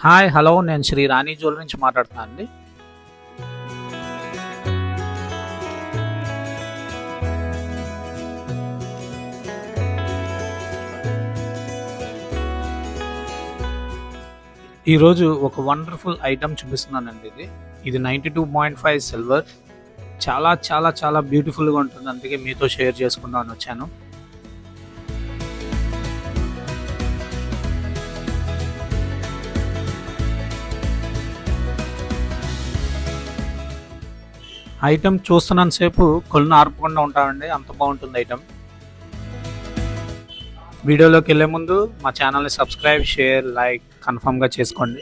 Hi hello నేను శ్రీ రాణి jewellery నుంచి మాట్లాడుతున్నాను అండి. ఈరోజు ఒక వండర్ఫుల్ ఐటమ్ చూపిస్తున్నానండి. ఇది 92.5 సిల్వర్. చాలా చాలా చాలా బ్యూటిఫుల్గా ఉంటుంది, అందుకే మీతో షేర్ చేసుకుందామని వచ్చాను. ఐటమ్ చూస్తున్నంతసేపు కొలను ఆర్పకుండా ఉంటామండి, అంత బాగుంటుంది ఐటమ్. వీడియోలోకి వెళ్ళే ముందు మా ఛానల్ని సబ్స్క్రైబ్, షేర్, లైక్ కన్ఫర్మ్గా చేసుకోండి.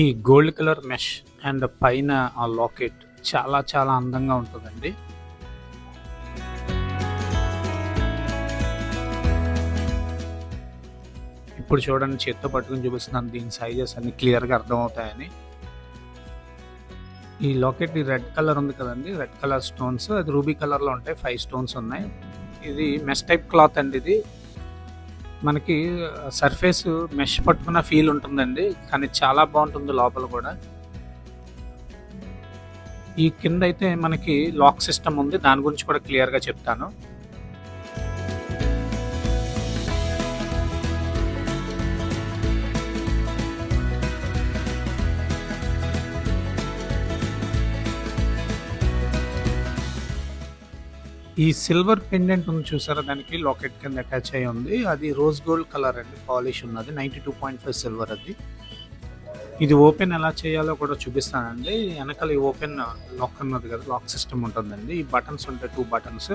ఈ గోల్డ్ కలర్ మెష్ అండ్ పైన ఆ లాకెట్ చాలా చాలా అందంగా ఉంటుందండి. ఇప్పుడు చూడండి, చేత్తో పట్టుకుని చూపిస్తున్నాను, దీని సైజెస్ అన్ని క్లియర్గా అర్థమవుతాయని. ఈ లాకెట్ రెడ్ కలర్ ఉంది కదండి, రెడ్ కలర్ స్టోన్స్, అది రూబీ కలర్లో ఉంటాయి. 5 స్టోన్స్ ఉన్నాయి. ఇది మెష్ టైప్ క్లాత్ అండి. ఇది మనకి సర్ఫేస్ మెష్ పట్టుకున్న ఫీల్ ఉంటుందండి, కానీ చాలా బాగుంటుంది లోపల కూడా. ఈ కింద అయితే మనకి లాక్ సిస్టమ్ ఉంది, దాని గురించి కూడా క్లియర్గా చెప్తాను. ఈ సిల్వర్ పెండెంట్ ఉంది చూసారా, దానికి లాకెట్ కింద అటాచ్ అయ్యి ఉంది. అది రోజ్ గోల్డ్ కలర్ అండి, పాలిష్ ఉన్నది. 92.5 సిల్వర్ అది. ఇది ఓపెన్ ఎలా చేయాలో కూడా చూపిస్తానండి. వెనకాల ఈ ఓపెన్ లాక్ ఉన్నది కదా, లాక్ సిస్టమ్ ఉంటుందండి. ఈ బటన్స్ ఉంటాయి, 2 బటన్స్.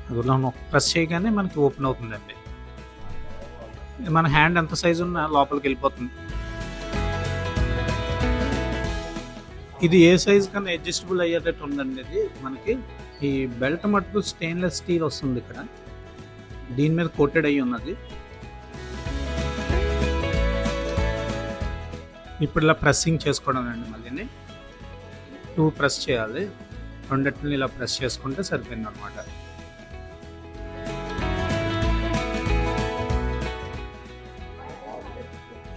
అది ప్రెస్ చేయగానే మనకి ఓపెన్ అవుతుందండి. మన హ్యాండ్ ఎంత సైజు ఉన్నా లోపలికి వెళ్ళిపోతుంది. ఇది ఏ సైజ్ కన్నా అడ్జస్టబుల్ అయ్యేటట్టు ఉందండి. ఇది మనకి ఈ బెల్ట్ మటుకు స్టెయిన్లెస్ స్టీల్ వస్తుంది, ఇక్కడ దీని మీద కోటెడ్ అయ్యి ఉన్నది. ఇప్పుడు ఇలా ప్రెస్సింగ్ చేసుకోవడం అండి. మళ్ళీ 2 ప్రెస్ చేయాలి, రెండింటిని ఇలా ప్రెస్ చేసుకుంటే సరిపోయింది అనమాట.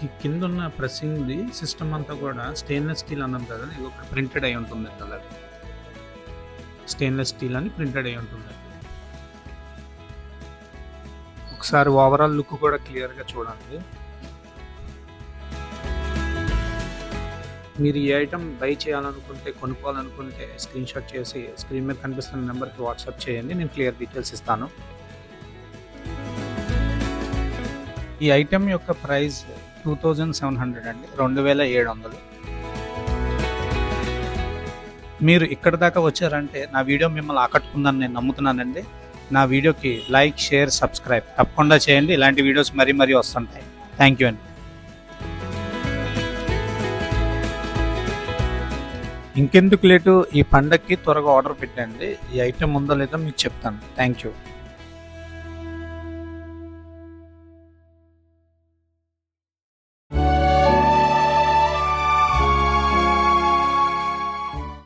ఈ కింద ఉన్న ప్రెస్సింగ్ది సిస్టమ్ అంతా కూడా స్టెయిన్లెస్ స్టీల్ అన్నాం కదా, ఇది ఒక ప్రింటెడ్ అయి ఉంటుంది. అలాగే స్టెయిన్లెస్ స్టీల్ అని ప్రింటెడ్ అయి ఉంటుంది. ఒకసారి ఓవరాల్ లుక్ కూడా క్లియర్గా చూడండి. మీరు ఈ ఐటమ్ బై చేయాలనుకుంటే, కొనుక్కోవాలనుకుంటే స్క్రీన్ షాట్ చేసి స్క్రీన్ మీద కనిపిస్తున్న నెంబర్కి వాట్సాప్ చేయండి, నేను క్లియర్ డీటెయిల్స్ ఇస్తాను. ఈ ఐటమ్ యొక్క ప్రైస్ 2700 అండి, 2700. మీరు ఇక్కడ దాకా వచ్చారంటే నా వీడియో మిమ్మల్ని ఆకట్టుకుందని నేను నమ్ముతున్నానండి. నా వీడియోకి లైక్, షేర్, సబ్స్క్రైబ్ తప్పకుండా చేయండి. ఇలాంటి వీడియోస్ మరీ మరీ వస్తుంటాయి. థ్యాంక్ యూ అండి. ఇంకెందుకు లేటు, ఈ పండగకి త్వరగా ఆర్డర్ పెట్టండి. ఈ ఐటెం ఉందో లేదో మీకు చెప్తాను. Thank you.